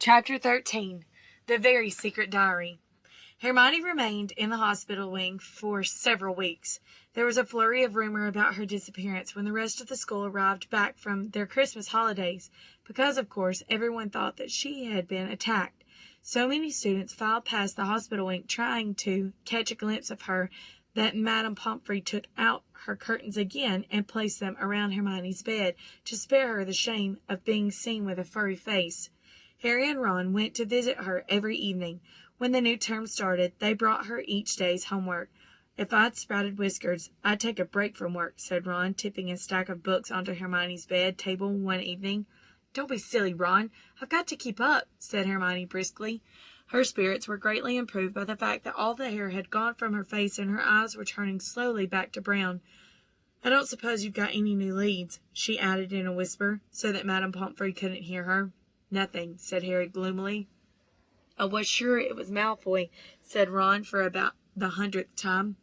Chapter 13. The Very Secret Diary. Hermione remained in the hospital wing for several weeks. There was a flurry of rumor about her disappearance when the rest of the school arrived back from their Christmas holidays, because, of course, everyone thought that she had been attacked. So many students filed past the hospital wing trying to catch a glimpse of her that Madame Pomfrey took out her curtains again and placed them around Hermione's bed to spare her the shame of being seen with a furry face. Harry and Ron went to visit her every evening. When the new term started, they brought her each day's homework. "If I'd sprouted whiskers, I'd take a break from work," said Ron, tipping a stack of books onto Hermione's bed table one evening. "Don't be silly, Ron. I've got to keep up," said Hermione briskly. Her spirits were greatly improved by the fact that all the hair had gone from her face and her eyes were turning slowly back to brown. "I don't suppose you've got any new leads," she added in a whisper, so that Madame Pomfrey couldn't hear her. "Nothing," said Harry gloomily. "I was sure it was Malfoy," said Ron for about the 100th time.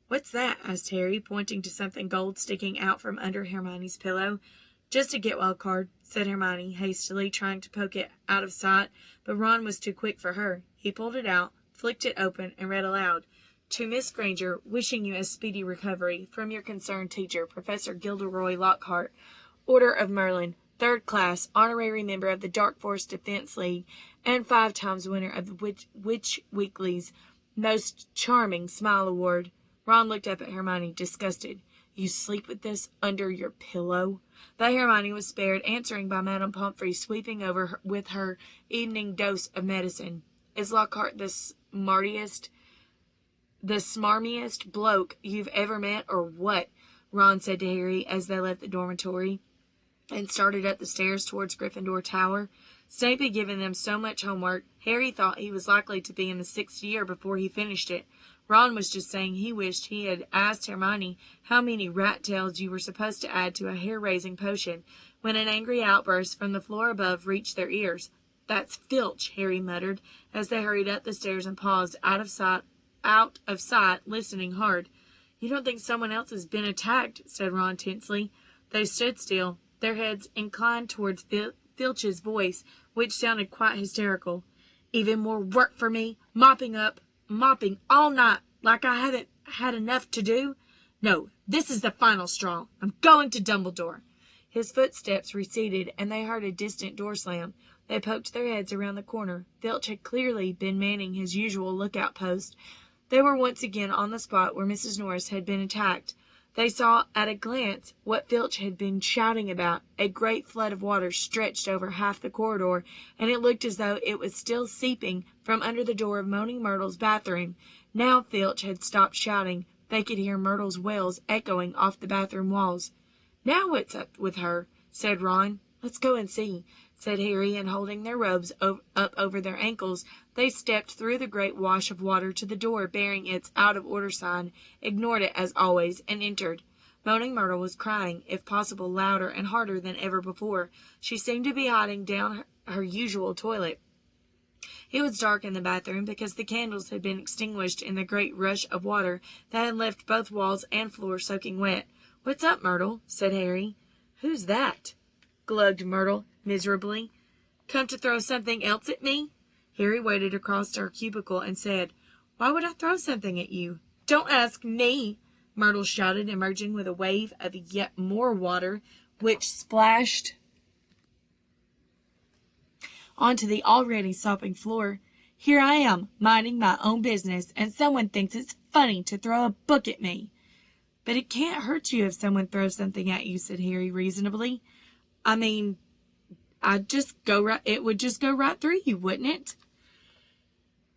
"What's that?" asked Harry, pointing to something gold sticking out from under Hermione's pillow. "Just a get well card," said Hermione, hastily trying to poke it out of sight, but Ron was too quick for her. He pulled it out, flicked it open, and read aloud: "To Miss Granger, wishing you a speedy recovery, from your concerned teacher, Professor Gilderoy Lockhart, Order of Merlin, 3rd class, honorary member of the Dark Forest Defense League, and 5 times winner of the Witch Weekly's Most Charming Smile Award." Ron looked up at Hermione, disgusted. "You sleep with this under your pillow?" But Hermione was spared answering by Madame Pomfrey sweeping over her with her evening dose of medicine. "Is Lockhart the smarmiest bloke you've ever met, or what?" Ron said to Harry as they left the dormitory and started up the stairs towards Gryffindor Tower. Snape had given them so much homework, Harry thought he was likely to be in the 6th year before he finished it. Ron was just saying he wished he had asked Hermione how many rat tails you were supposed to add to a hair-raising potion, when an angry outburst from the floor above reached their ears. "That's Filch," Harry muttered, as they hurried up the stairs and paused, out of sight, listening hard. "You don't think someone else has been attacked?" said Ron tensely. They stood still, their heads inclined towards Filch's voice, which sounded quite hysterical. "Even more work for me, mopping all night, like I haven't had enough to do? No, this is the final straw. I'm going to Dumbledore." His footsteps receded, and they heard a distant door slam. They poked their heads around the corner. Filch had clearly been manning his usual lookout post. They were once again on the spot where Mrs. Norris had been attacked. They saw at a glance what Filch had been shouting about. A great flood of water stretched over half the corridor, and it looked as though it was still seeping from under the door of Moaning Myrtle's bathroom. Now Filch had stopped shouting. They could hear Myrtle's wails echoing off the bathroom walls. "Now what's up with her?" said Ron. "Let's go and see," said Harry, and holding their robes up over their ankles, they stepped through the great wash of water to the door bearing its out-of-order sign, ignored it as always, and entered. Moaning Myrtle was crying, if possible louder and harder than ever before. She seemed to be hiding down her usual toilet. It was dark in the bathroom because the candles had been extinguished in the great rush of water that had left both walls and floor soaking wet. "What's up, Myrtle?" said Harry. "Who's that?" gluged Myrtle miserably. "Come to throw something else at me?" Harry waded across to her cubicle and said, "Why would I throw something at you?" "Don't ask me!" Myrtle shouted, emerging with a wave of yet more water, which splashed onto the already sopping floor. "Here I am, minding my own business, and someone thinks it's funny to throw a book at me." "But it can't hurt you if someone throws something at you," said Harry reasonably. "I mean, it would just go right through you, wouldn't it?"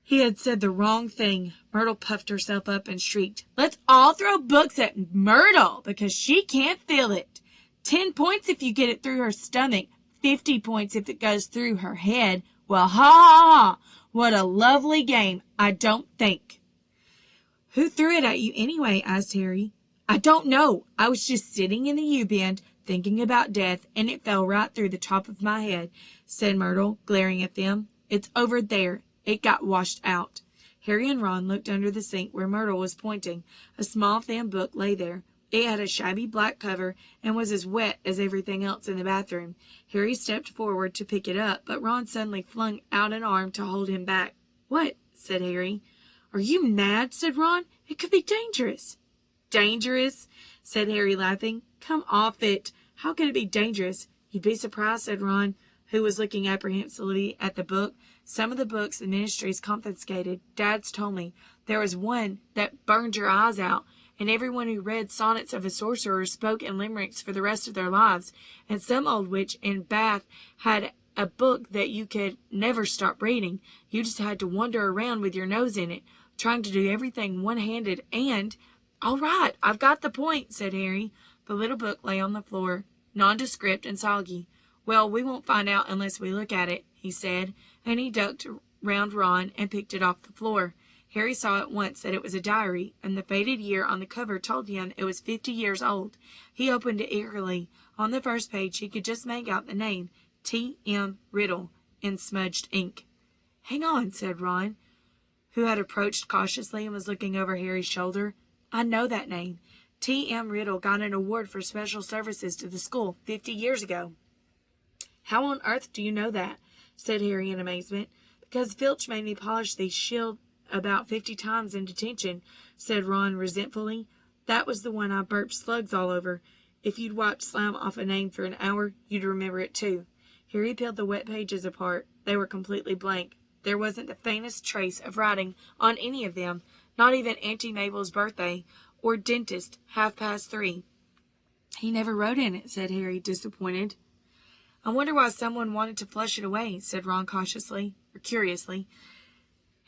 He had said the wrong thing. Myrtle puffed herself up and shrieked, "Let's all throw books at Myrtle, because she can't feel it. 10 points if you get it through her stomach, 50 points if it goes through her head. Well, ha ha ha! What a lovely game, I don't think." "Who threw it at you anyway?" asked Harry. "I don't know. I was just sitting in the U-bend, thinking about death, and it fell right through the top of my head," said Myrtle, glaring at them. "It's over there. It got washed out." Harry and Ron looked under the sink where Myrtle was pointing. A small thin book lay there. It had a shabby black cover and was as wet as everything else in the bathroom. Harry stepped forward to pick it up, but Ron suddenly flung out an arm to hold him back. "What?" said Harry. "Are you mad?" said Ron. "It could be dangerous." "Dangerous?" said Harry, laughing. "Come off it. How could it be dangerous?" "You'd be surprised," said Ron, who was looking apprehensively at the book. "Some of the books the ministry's confiscated. Dad's told me. There was one that burned your eyes out, and everyone who read Sonnets of a Sorcerer spoke in limericks for the rest of their lives. And some old witch in Bath had a book that you could never stop reading. You just had to wander around with your nose in it, trying to do everything one-handed and—" "All right, I've got the point," said Harry. The little book lay on the floor, nondescript and soggy. "Well, we won't find out unless we look at it," he said, and he ducked round Ron and picked it off the floor. Harry saw at once that it was a diary, and the faded year on the cover told him it was 50 years old. He opened it eagerly. On the first page he could just make out the name, T.M. Riddle, in smudged ink. "Hang on," said Ron, who had approached cautiously and was looking over Harry's shoulder. "I know that name. T.M. Riddle got an award for special services to the school 50 years ago." "How on earth do you know that?" said Harry in amazement. "Because Filch made me polish the shield about 50 times in detention," said Ron resentfully. "That was the one I burped slugs all over. If you'd wiped slime off a name for an hour, you'd remember it too." Harry peeled the wet pages apart. They were completely blank. There wasn't the faintest trace of writing on any of them, not even Auntie Mabel's birthday, or dentist, 3:30. "He never wrote in it," said Harry, disappointed. "I wonder why someone wanted to flush it away," said Ron curiously.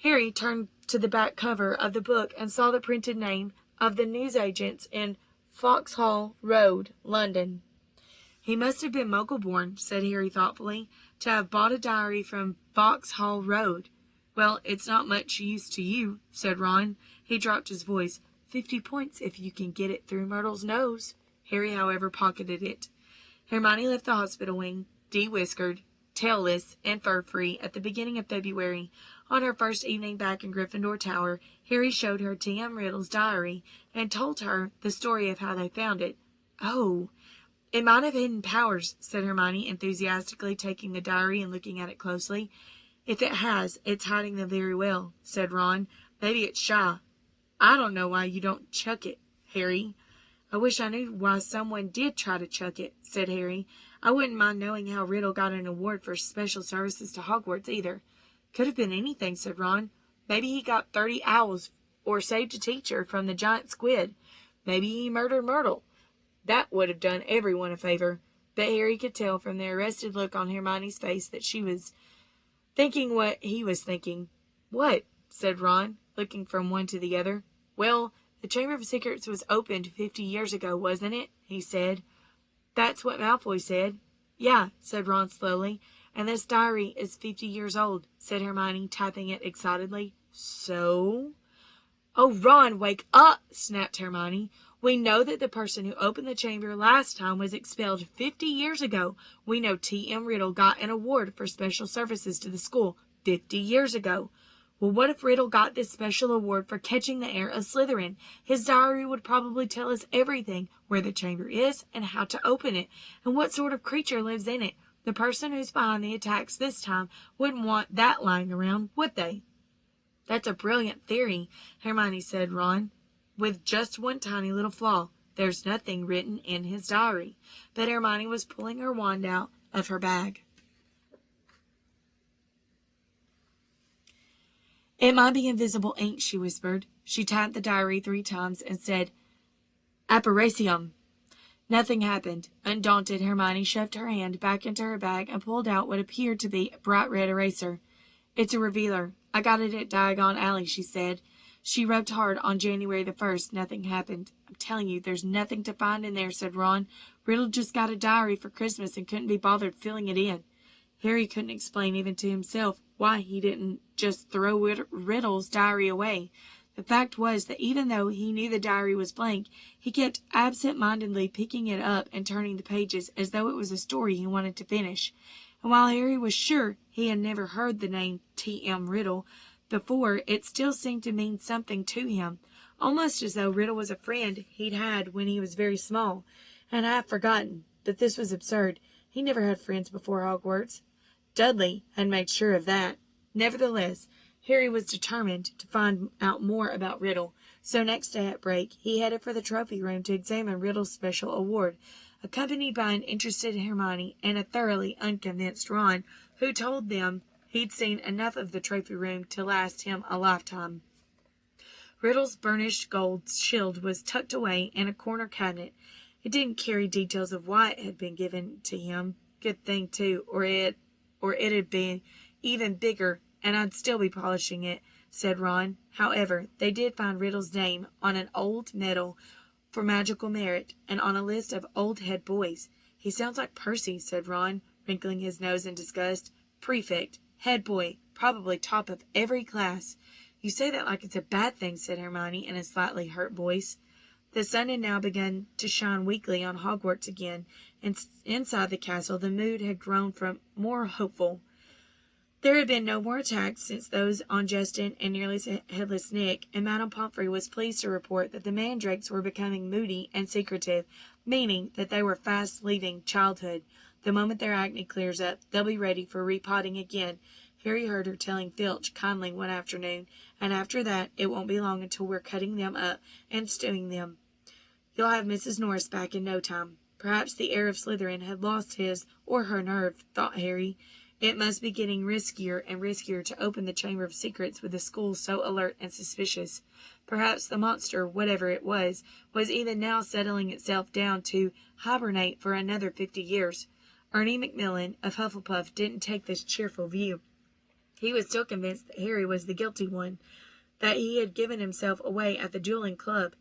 Harry turned to the back cover of the book and saw the printed name of the newsagents in Vauxhall Road, London. "He must have been Mogul-born," said Harry thoughtfully, "to have bought a diary from Vauxhall Road." "Well, it's not much use to you," said Ron. He dropped his voice. 50 points if you can get it through Myrtle's nose." Harry, however, pocketed it. Hermione left the hospital wing, de-whiskered, tailless, and fur-free at the beginning of February. On her first evening back in Gryffindor Tower, Harry showed her T.M. Riddle's diary and told her the story of how they found it. "Oh, it might have hidden powers," said Hermione, enthusiastically taking the diary and looking at it closely. "If it has, it's hiding them very well," said Ron. "Maybe it's shy." "I don't know why you don't chuck it, Harry." "I wish I knew why someone did try to chuck it," said Harry. "I wouldn't mind knowing how Riddle got an award for special services to Hogwarts, either." "Could have been anything," said Ron. "Maybe he got 30 owls, or saved a teacher from the giant squid. Maybe he murdered Myrtle. That would have done everyone a favor." But Harry could tell from the arrested look on Hermione's face that she was thinking what he was thinking. "What?" said Ron, looking from one to the other. "Well, the Chamber of Secrets was opened 50 years ago, wasn't it?" he said. "That's what Malfoy said." "Yeah," said Ron slowly. "And this diary is 50 years old," said Hermione, tapping it excitedly. "So?" "Oh, Ron, wake up!" snapped Hermione. "We know that the person who opened the chamber last time was expelled 50 years ago. We know T.M. Riddle got an award for special services to the school 50 years ago. Well, what if Riddle got this special award for catching the heir of Slytherin? His diary would probably tell us everything, where the chamber is and how to open it, and what sort of creature lives in it. The person who's behind the attacks this time wouldn't want that lying around, would they?" "That's a brilliant theory," Hermione said, Ron, "with just one tiny little flaw. There's nothing written in his diary." But Hermione was pulling her wand out of her bag. "It might be invisible ink," she whispered. She tapped the diary 3 times and said, "Apparition." Nothing happened. Undaunted, Hermione shoved her hand back into her bag and pulled out what appeared to be a bright red eraser. "It's a revealer. I got it at Diagon Alley," she said. "She rubbed hard on January the 1st. Nothing happened." "I'm telling you, there's nothing to find in there," said Ron. "Riddle just got a diary for Christmas and couldn't be bothered filling it in." Harry couldn't explain even to himself why he didn't just throw Riddle's diary away. The fact was that even though he knew the diary was blank, he kept absent-mindedly picking it up and turning the pages as though it was a story he wanted to finish. And while Harry was sure he had never heard the name T.M. Riddle before, it still seemed to mean something to him. almost as though Riddle was a friend he'd had when he was very small, and half forgotten. But this was absurd. He never had friends before Hogwarts. Dudley had made sure of that. Nevertheless, Harry was determined to find out more about Riddle, so next day at break he headed for the trophy room to examine Riddle's special award, accompanied by an interested Hermione and a thoroughly unconvinced Ron, who told them he'd seen enough of the trophy room to last him a lifetime. Riddle's burnished gold shield was tucked away in a corner cabinet. It didn't carry details of why it had been given to him. Good thing, too, or it'd been even bigger, and I'd still be polishing it, said Ron. However, they did find Riddle's name on an old medal for magical merit, and on a list of old head boys. He sounds like Percy, said Ron, wrinkling his nose in disgust. Prefect, head boy, probably top of every class. You say that like it's a bad thing, said Hermione in a slightly hurt voice. The sun had now begun to shine weakly on Hogwarts again, and inside the castle the mood had grown from more hopeful. There had been no more attacks since those on Justin and nearly Headless Nick, and Madame Pomfrey was pleased to report that the mandrakes were becoming moody and secretive, meaning that they were fast leaving childhood. The moment their acne clears up, they'll be ready for repotting again, Harry heard her telling Filch kindly one afternoon, and after that it won't be long until we're cutting them up and stewing them. You'll have Mrs. Norris back in no time. Perhaps the heir of Slytherin had lost his or her nerve, thought Harry. It must be getting riskier and riskier to open the Chamber of Secrets with the school so alert and suspicious. Perhaps the monster, whatever it was even now settling itself down to hibernate for another 50 years. Ernie Macmillan of Hufflepuff didn't take this cheerful view. He was still convinced that Harry was the guilty one, that he had given himself away at the dueling club.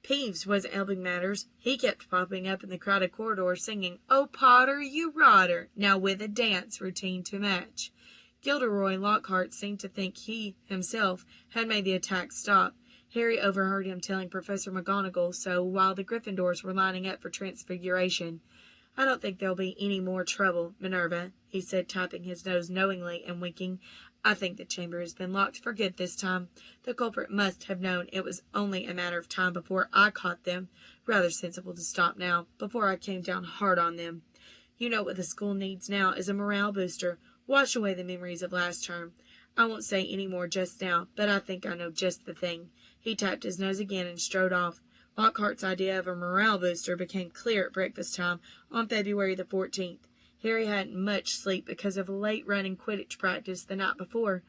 Peeves wasn't helping matters. He kept popping up in the crowded corridor singing, "Oh, Potter, you rotter," now with a dance routine to match. Gilderoy Lockhart seemed to think he, himself, had made the attack stop. Harry overheard him telling Professor McGonagall so while the Gryffindors were lining up for transfiguration. "I don't think there'll be any more trouble, Minerva," he said, tapping his nose knowingly and winking. "I think the chamber has been locked for good this time. The culprit must have known it was only a matter of time before I caught them. Rather sensible to stop now, before I came down hard on them. You know what the school needs now is a morale booster. Wash away the memories of last term. I won't say any more just now, but I think I know just the thing." He tapped his nose again and strode off. Lockhart's idea of a morale booster became clear at breakfast time on February the 14th. Harry hadn't much sleep because of a late-running Quidditch practice the night before,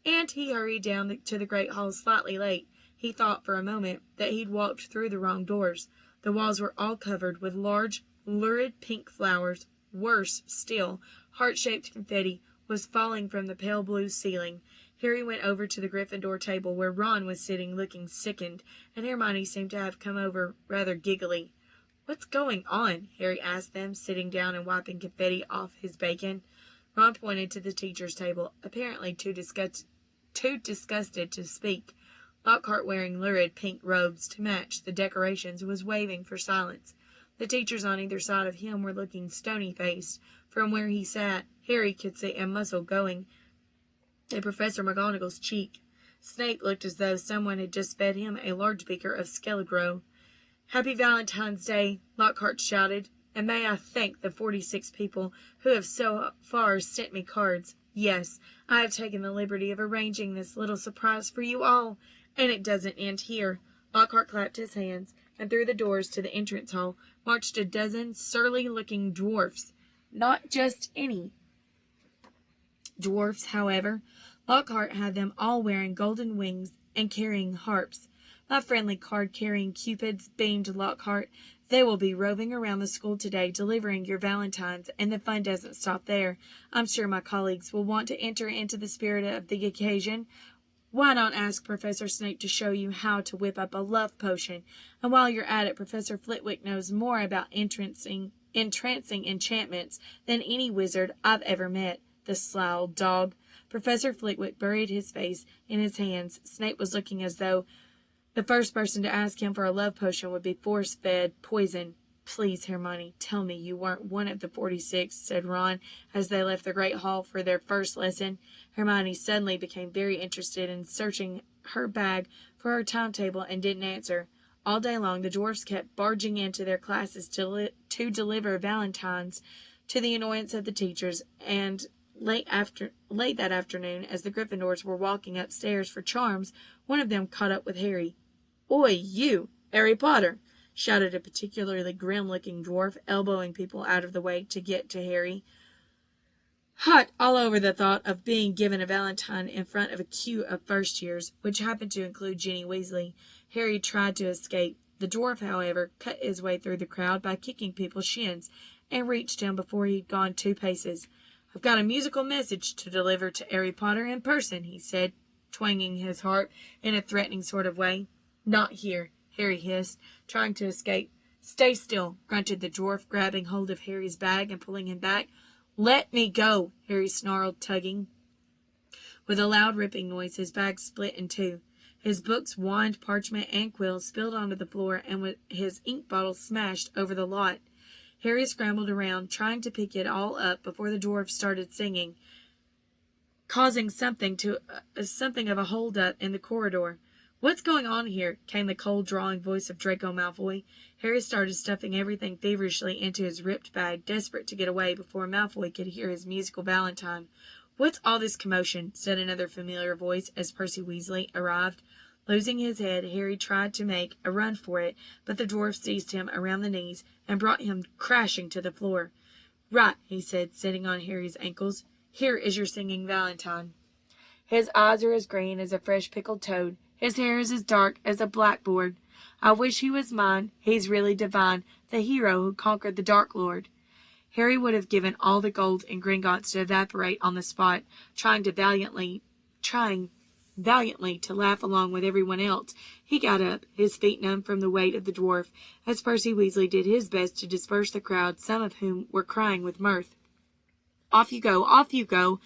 and he hurried down to the Great Hall slightly late. He thought for a moment that he'd walked through the wrong doors. The walls were all covered with large, lurid pink flowers. Worse still, heart-shaped confetti was falling from the pale blue ceiling. Harry went over to the Gryffindor table where Ron was sitting looking sickened, and Hermione seemed to have come over rather giggly. "What's going on?" Harry asked them, sitting down and wiping confetti off his bacon. Ron pointed to the teacher's table, apparently too disgusted to speak. Lockhart, wearing lurid pink robes to match the decorations, was waving for silence. The teachers on either side of him were looking stony-faced. From where he sat, Harry could see a muscle going in Professor McGonagall's cheek. Snape looked as though someone had just fed him a large beaker of Skelegro. "Happy Valentine's Day," Lockhart shouted, "and may I thank the 46 people who have so far sent me cards. Yes, I have taken the liberty of arranging this little surprise for you all, and it doesn't end here." Lockhart clapped his hands, and through the doors to the entrance hall marched a dozen surly-looking dwarfs. Not just any dwarfs, however. Lockhart had them all wearing golden wings and carrying harps. "My friendly card-carrying cupids," beamed Lockhart. "They will be roving around the school today, delivering your valentines, and the fun doesn't stop there. I'm sure my colleagues will want to enter into the spirit of the occasion. Why not ask Professor Snape to show you how to whip up a love potion? And while you're at it, Professor Flitwick knows more about entrancing enchantments than any wizard I've ever met. The sly old dog." Professor Flitwick buried his face in his hands. Snape was looking as though the first person to ask him for a love potion would be force-fed poison. "Please, Hermione, tell me you weren't one of the 46, said Ron, as they left the Great Hall for their first lesson. Hermione suddenly became very interested in searching her bag for her timetable and didn't answer. All day long, the dwarfs kept barging into their classes to deliver valentines, to the annoyance of the teachers, and late that afternoon, as the Gryffindors were walking upstairs for charms, one of them caught up with Harry. "Oi, you, Harry Potter!" shouted a particularly grim-looking dwarf, elbowing people out of the way to get to Harry. Hot all over the thought of being given a valentine in front of a queue of first-years, which happened to include Ginny Weasley, Harry tried to escape. The dwarf, however, cut his way through the crowd by kicking people's shins, and reached him before he'd gone 2 paces. "I've got a musical message to deliver to Harry Potter in person," he said, twanging his harp in a threatening sort of way. "Not here," Harry hissed, trying to escape. "Stay still," grunted the dwarf, grabbing hold of Harry's bag and pulling him back. "Let me go," Harry snarled, tugging. With a loud ripping noise, his bag split in 2. His books, wand, parchment, and quills spilled onto the floor, and with his ink bottle smashed over the lot. Harry scrambled around, trying to pick it all up before the dwarf started singing, causing something of a hold-up in the corridor. "What's going on here?" came the cold, drawling voice of Draco Malfoy. Harry started stuffing everything feverishly into his ripped bag, desperate to get away before Malfoy could hear his musical valentine. "What's all this commotion?" said another familiar voice as Percy Weasley arrived. Losing his head, Harry tried to make a run for it, but the dwarf seized him around the knees and brought him crashing to the floor. "Right," he said, sitting on Harry's ankles. "Here is your singing valentine. His eyes are as green as a fresh pickled toad. His hair is as dark as a blackboard. I wish he was mine. He's really divine, the hero who conquered the Dark Lord." Harry would have given all the gold in Gringotts to evaporate on the spot, trying valiantly to laugh along with everyone else. He got up, his feet numb from the weight of the dwarf, as Percy Weasley did his best to disperse the crowd, some of whom were crying with mirth. "Off you go, off you go!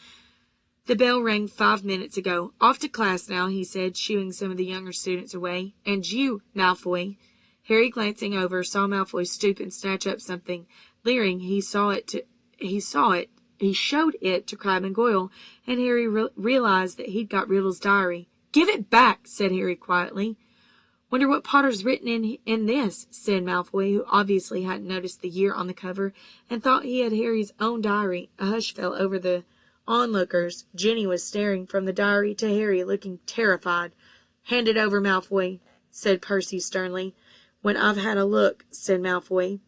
The bell rang 5 minutes ago. Off to class now," he said, shooing some of the younger students away. "And you, Malfoy." Harry, glancing over, saw Malfoy stoop and snatch up something. Leering, he showed it to Crabbe and Goyle, and Harry realized that he'd got Riddle's diary. "Give it back," said Harry quietly. "Wonder what Potter's written in this," said Malfoy, who obviously hadn't noticed the year on the cover, and thought he had Harry's own diary. A hush fell over the onlookers. Ginny was staring from the diary to Harry, looking terrified. "Hand it over, Malfoy," said Percy sternly. "When I've had a look," said Malfoy,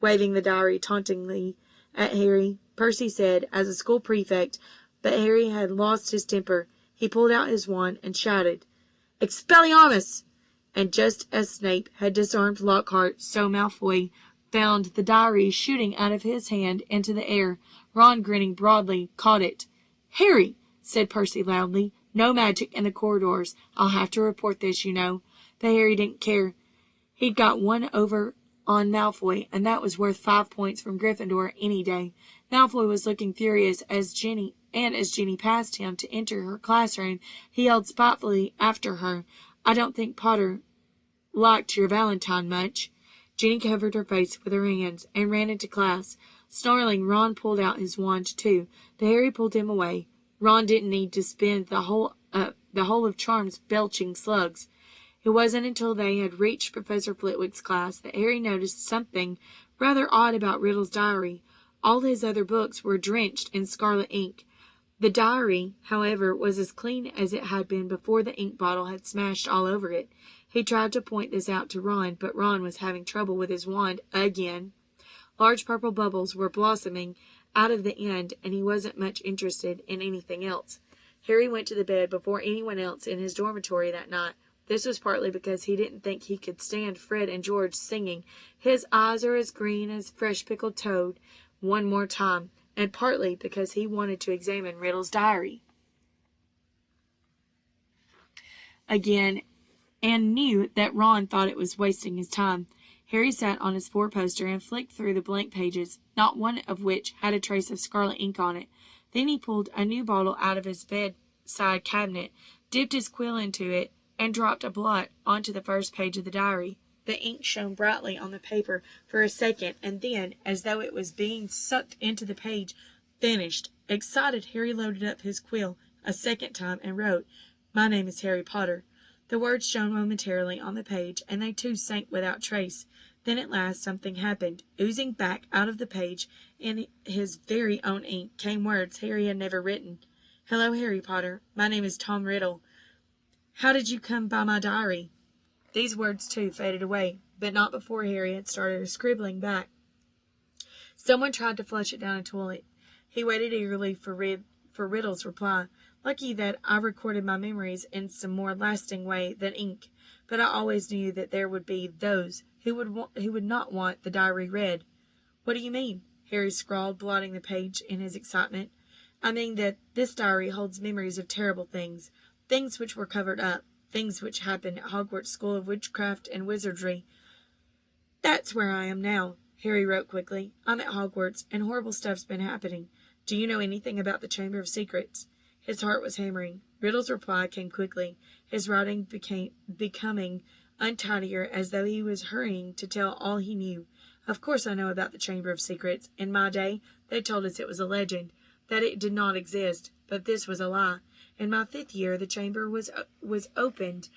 waving the diary tauntingly at Harry. Percy said, as a school prefect, but Harry had lost his temper. He pulled out his wand and shouted, "Expelliarmus!" And just as Snape had disarmed Lockhart, so Malfoy found the diary shooting out of his hand into the air. Ron, grinning broadly, caught it. "Harry," said Percy loudly, "no magic in the corridors. I'll have to report this, you know." But Harry didn't care. He'd got one over on Malfoy, and that was worth 5 points from Gryffindor any day. Malfoy was looking furious as Ginny passed him to enter her classroom, he yelled spitefully after her, "I don't think Potter liked your valentine much." Ginny covered her face with her hands and ran into class. Snarling, Ron pulled out his wand too, but Harry pulled him away. Ron didn't need to spend the whole of Charms belching slugs. It wasn't until they had reached Professor Flitwick's class that Harry noticed something rather odd about Riddle's diary. All his other books were drenched in scarlet ink. The diary, however, was as clean as it had been before the ink bottle had smashed all over it. He tried to point this out to Ron, but Ron was having trouble with his wand again. Large purple bubbles were blossoming out of the end, and he wasn't much interested in anything else. Harry went to the bed before anyone else in his dormitory that night. This was partly because he didn't think he could stand Fred and George singing, "His eyes are as green as fresh pickled toad," one more time, and partly because he wanted to examine Riddle's diary again, and knew that Ron thought it was wasting his time. Harry sat on his four-poster and flicked through the blank pages, not one of which had a trace of scarlet ink on it. Then he pulled a new bottle out of his bedside cabinet, dipped his quill into it, and dropped a blot onto the first page of the diary. The ink shone brightly on the paper for a second, and then, as though it was being sucked into the page, vanished. Excited, Harry loaded up his quill a second time and wrote, "My name is Harry Potter." The words shone momentarily on the page, and they too sank without trace. Then at last something happened. Oozing back out of the page, in his very own ink, came words Harry had never written. "Hello, Harry Potter. My name is Tom Riddle. How did you come by my diary?" These words, too, faded away, but not before Harry had started scribbling back. Someone tried to flush it down a toilet. He waited eagerly for Riddle's reply. Lucky that I recorded my memories in some more lasting way than ink, but I always knew that there would be those who would not want the diary read. "What do you mean?" Harry scrawled, blotting the page in his excitement. "I mean that this diary holds memories of terrible things, things which were covered up, things which happened at Hogwarts School of Witchcraft and Wizardry. That's where I am now," Harry wrote quickly. "I'm at Hogwarts, and horrible stuff's been happening. Do you know anything about the Chamber of Secrets?" His heart was hammering. Riddle's reply came quickly, his writing becoming untidier, as though he was hurrying to tell all he knew. "Of course I know about the Chamber of Secrets. In my day, they told us it was a legend, that it did not exist, but this was a lie. In my 5th year, the chamber was opened,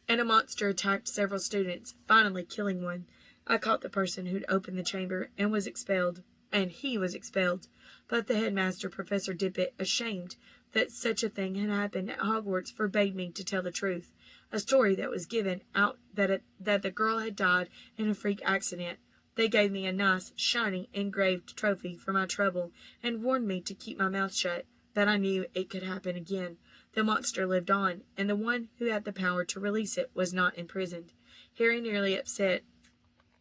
and a monster attacked several students, finally killing one. I caught the person who'd opened the chamber, and he was expelled. But the headmaster, Professor Dippet, ashamed that such a thing had happened at Hogwarts, forbade me to tell the truth. A story that was given out that the girl had died in a freak accident. They gave me a nice, shiny, engraved trophy for my trouble, and warned me to keep my mouth shut, but I knew it could happen again. The monster lived on, and the one who had the power to release it was not imprisoned." Harry nearly upset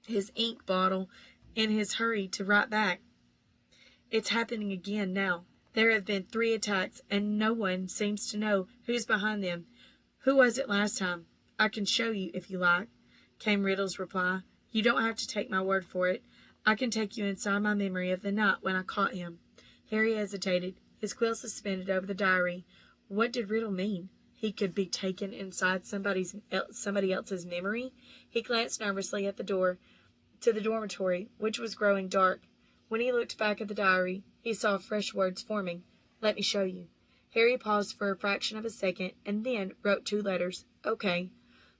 his ink bottle in his hurry to write back. "It's happening again now. There have been 3 attacks, and no one seems to know who's behind them. Who was it last time?" "I can show you, if you like," came Riddle's reply. "You don't have to take my word for it. I can take you inside my memory of the night when I caught him." Harry hesitated, his quill suspended over the diary. What did Riddle mean? He could be taken inside somebody else's memory? He glanced nervously at the door to the dormitory, which was growing dark. When he looked back at the diary, he saw fresh words forming. "Let me show you." Harry paused for a fraction of a second, and then wrote 2 letters. "Okay."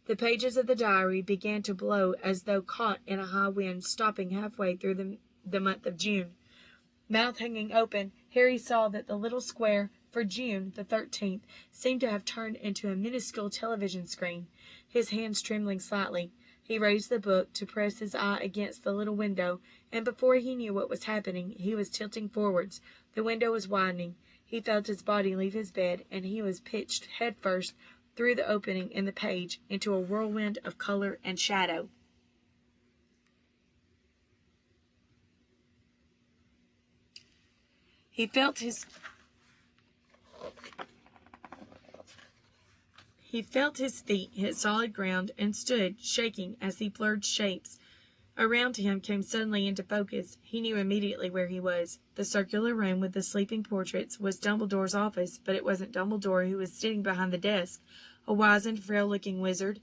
The pages of the diary began to blow as though caught in a high wind, stopping halfway through the month of June. Mouth hanging open, Harry saw that the little square for June the 13th seemed to have turned into a minuscule television screen. His hands trembling slightly, he raised the book to press his eye against the little window, and before he knew what was happening, he was tilting forwards. The window was widening. He felt his body leave his bed, and he was pitched headfirst through the opening in the page into a whirlwind of color and shadow. He felt his feet hit solid ground and stood, shaking, as he blurred shapes around him came suddenly into focus. He knew immediately where he was. The circular room with the sleeping portraits was Dumbledore's office, but it wasn't Dumbledore who was sitting behind the desk. A wizened, frail-looking wizard,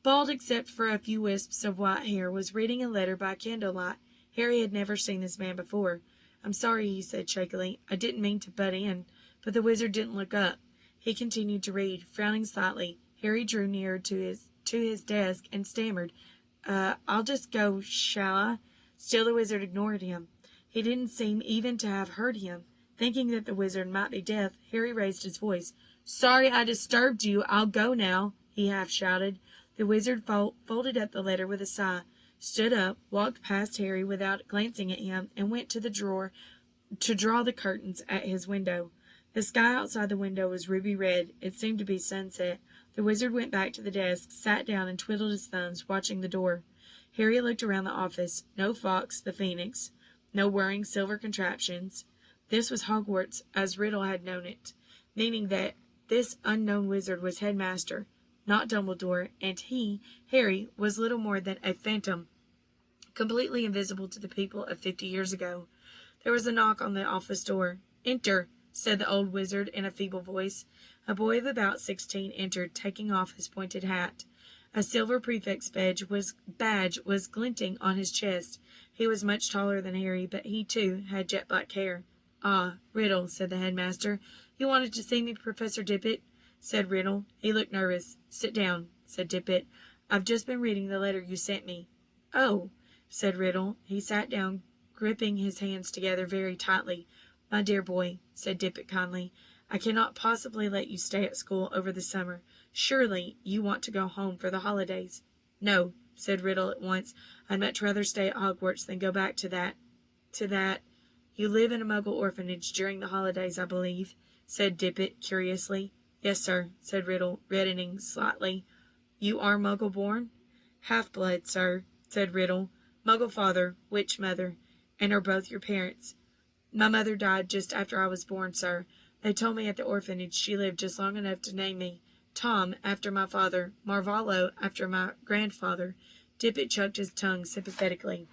bald except for a few wisps of white hair, was reading a letter by candlelight. Harry had never seen this man before. "I'm sorry," he said shakily. "I didn't mean to butt in." But the wizard didn't look up. He continued to read, frowning slightly. Harry drew nearer to his desk and stammered, "I'll just go, shall I?" Still the wizard ignored him. He didn't seem even to have heard him. Thinking that the wizard might be deaf, Harry raised his voice. "Sorry I disturbed you. I'll go now," he half shouted. The wizard folded up the letter with a sigh, stood up, walked past Harry without glancing at him, and went to the drawer to draw the curtains at his window. The sky outside the window was ruby red. It seemed to be sunset. The wizard went back to the desk, sat down, and twiddled his thumbs, watching the door. Harry looked around the office. No Fawkes the Phoenix. No whirring silver contraptions. This was Hogwarts as Riddle had known it, meaning that this unknown wizard was headmaster, not Dumbledore, and he, Harry, was little more than a phantom, completely invisible to the people of 50 years ago. There was a knock on the office door. "Enter," said the old wizard in a feeble voice. A boy of about 16 entered, taking off his pointed hat. A silver prefect's badge was glinting on his chest. He was much taller than Harry, but he, too, had jet-black hair. "Ah, Riddle," said the headmaster. "You wanted to see me, Professor Dippet?" said Riddle. He looked nervous. Sit down, said Tippet. I've just been reading the letter you sent me. Oh, said Riddle. He sat down, gripping his hands together very tightly. My dear boy, said Tippet kindly, I cannot possibly let you stay at school over the summer. Surely you want to go home for the holidays. No, said Riddle at once. I'd much rather stay at Hogwarts than go back to that. You live in a Muggle orphanage during the holidays, I believe, said Tippet curiously. Yes, sir, said Riddle, reddening slightly. You are Muggle-born? Half-blood, sir, said Riddle. Muggle father, witch mother, and are both your parents. My mother died just after I was born, sir. They told me at the orphanage she lived just long enough to name me. Tom, after my father. Marvolo, after my grandfather. Tippet chucked his tongue sympathetically.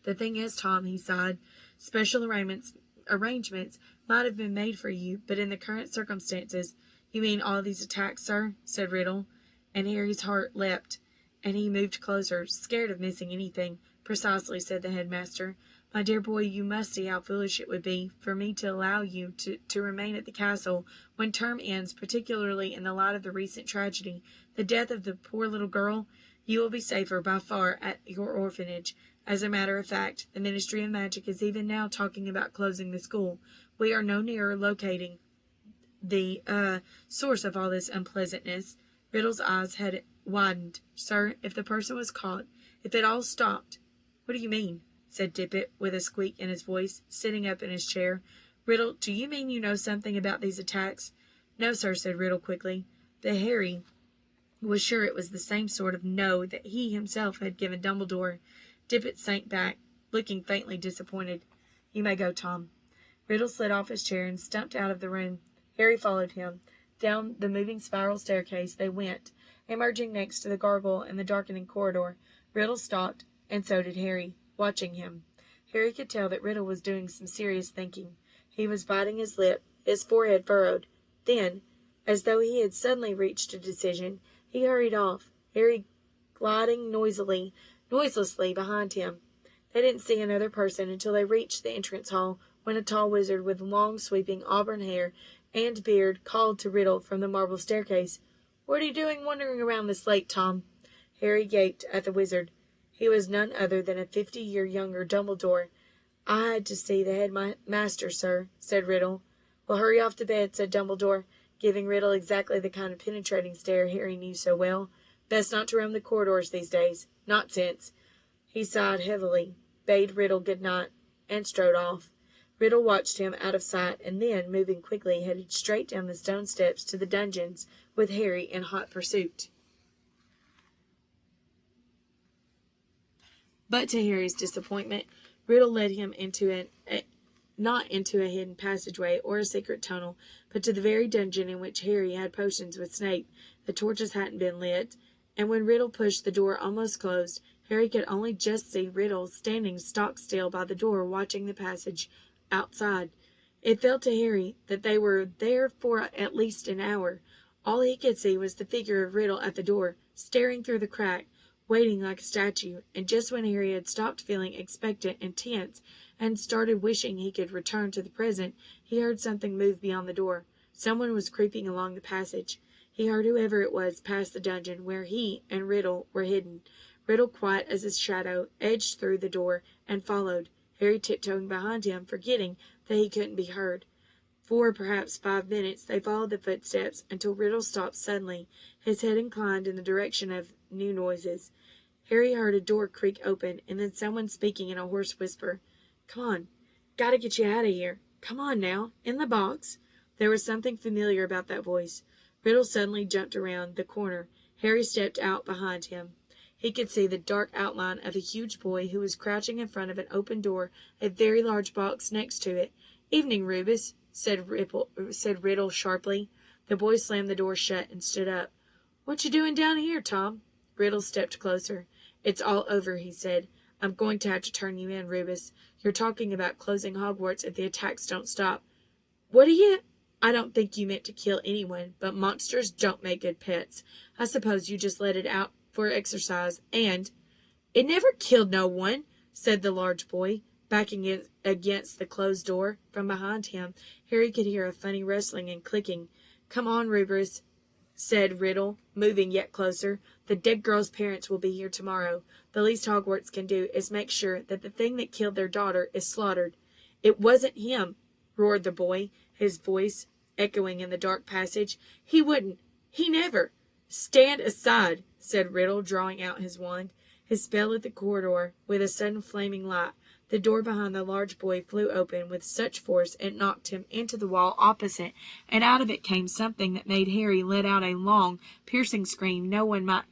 The thing is, Tom, he sighed, special arrangements might have been made for you, but in the current circumstances— You mean all these attacks, sir? Said Riddle, and Harry's heart leapt, and he moved closer, scared of missing anything. Precisely, said the headmaster. My dear boy, you must see how foolish it would be for me to allow you to remain at the castle when term ends, particularly in the light of the recent tragedy, the death of the poor little girl. You will be safer by far at your orphanage. As a matter of fact, the Ministry of Magic is even now talking about closing the school. We are no nearer locating the source of all this unpleasantness. Riddle's eyes had widened. Sir, if the person was caught, if it all stopped— What do you mean? Said Tippet, with a squeak in his voice, sitting up in his chair. Riddle, do you mean you know something about these attacks? No, sir, said Riddle quickly. But Harry was sure it was the same sort of no that he himself had given Dumbledore. Tippet sank back, looking faintly disappointed. You may go, Tom. Riddle slid off his chair and stumped out of the room. Harry followed him. Down the moving spiral staircase they went, emerging next to the gargoyle in the darkening corridor. Riddle stopped, and so did Harry, watching him. Harry could tell that Riddle was doing some serious thinking. He was biting his lip, his forehead furrowed. Then, as though he had suddenly reached a decision, he hurried off, Harry gliding noiselessly behind him. They didn't see another person until they reached the entrance hall, when a tall wizard with long, sweeping auburn hair and beard called to Riddle from the marble staircase. What are you doing wandering around this late, Tom? Harry gaped at the wizard. He was none other than a 50-year younger Dumbledore. I had to see the headmaster, sir, said Riddle. Well, hurry off to bed, said Dumbledore, giving Riddle exactly the kind of penetrating stare Harry knew so well. Best not to roam the corridors these days. Nonsense. He sighed heavily, bade Riddle good night, and strode off. Riddle watched him out of sight, and then, moving quickly, headed straight down the stone steps to the dungeons, with Harry in hot pursuit. But to Harry's disappointment, Riddle led him not into a hidden passageway or a secret tunnel, but to the very dungeon in which Harry had potions with Snape. The torches hadn't been lit, and when Riddle pushed the door almost closed, Harry could only just see Riddle standing stock-still by the door, watching the passage outside. It felt to Harry that they were there for at least an hour. All he could see was the figure of Riddle at the door, staring through the crack, waiting like a statue, and just when Harry had stopped feeling expectant and tense, and started wishing he could return to the present, he heard something move beyond the door. Someone was creeping along the passage. He heard whoever it was pass the dungeon where he and Riddle were hidden. Riddle, quiet as a shadow, edged through the door and followed, Harry tiptoeing behind him, forgetting that he couldn't be heard. For perhaps 5 minutes they followed the footsteps until Riddle stopped suddenly, his head inclined in the direction of new noises. Harry heard a door creak open, and then someone speaking in a hoarse whisper. Come on. Gotta get you out of here. Come on now. In the box. There was something familiar about that voice. Riddle suddenly jumped around the corner. Harry stepped out behind him. He could see the dark outline of a huge boy who was crouching in front of an open door, a very large box next to it. Evening, Rubus, said Riddle sharply. The boy slammed the door shut and stood up. What you doing down here, Tom? Riddle stepped closer. It's all over, he said. I'm going to have to turn you in, Rubus. You're talking about closing Hogwarts if the attacks don't stop. What do you— I don't think you meant to kill anyone, but monsters don't make good pets. I suppose you just let it out for exercise, and— It never killed no one, said the large boy, backing against the closed door. From behind him, Harry could hear a funny rustling and clicking. Come on, Ruberus, said Riddle, moving yet closer. The dead girl's parents will be here tomorrow. The least Hogwarts can do is make sure that the thing that killed their daughter is slaughtered. It wasn't him, roared the boy, his voice echoing in the dark passage. He wouldn't. He never. Stand aside, said Riddle, drawing out his wand. His spell lit the corridor with a sudden flaming light. The door behind the large boy flew open with such force it knocked him into the wall opposite, and out of it came something that made Harry let out a long, piercing scream no one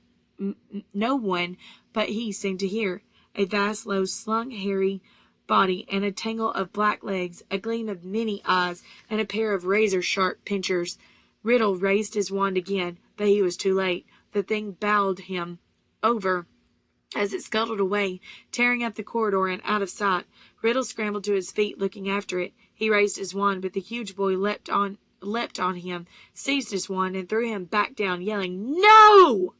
but he seemed to hear. A vast, low-slung, hairy body and a tangle of black legs, a gleam of many eyes, and a pair of razor-sharp pincers. Riddle raised his wand again, but he was too late. The thing bowled him over as it scuttled away, tearing up the corridor and out of sight. Riddle scrambled to his feet, looking after it. He raised his wand, but the huge boy leapt on him, seized his wand, and threw him back down, yelling, "No!"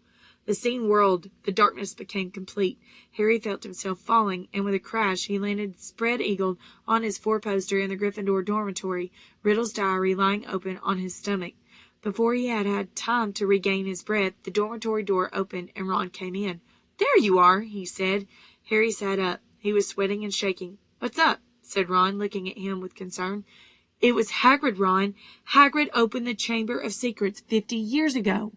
The scene whirled. The darkness became complete. Harry felt himself falling, and with a crash he landed spread-eagled on his four-poster in the Gryffindor dormitory, Riddle's diary lying open on his stomach. Before he had had time to regain his breath, the dormitory door opened, and Ron came in. "There you are," he said. Harry sat up. He was sweating and shaking. "What's up?" said Ron, looking at him with concern. "It was Hagrid, Ron. Hagrid opened the Chamber of Secrets 50 years ago."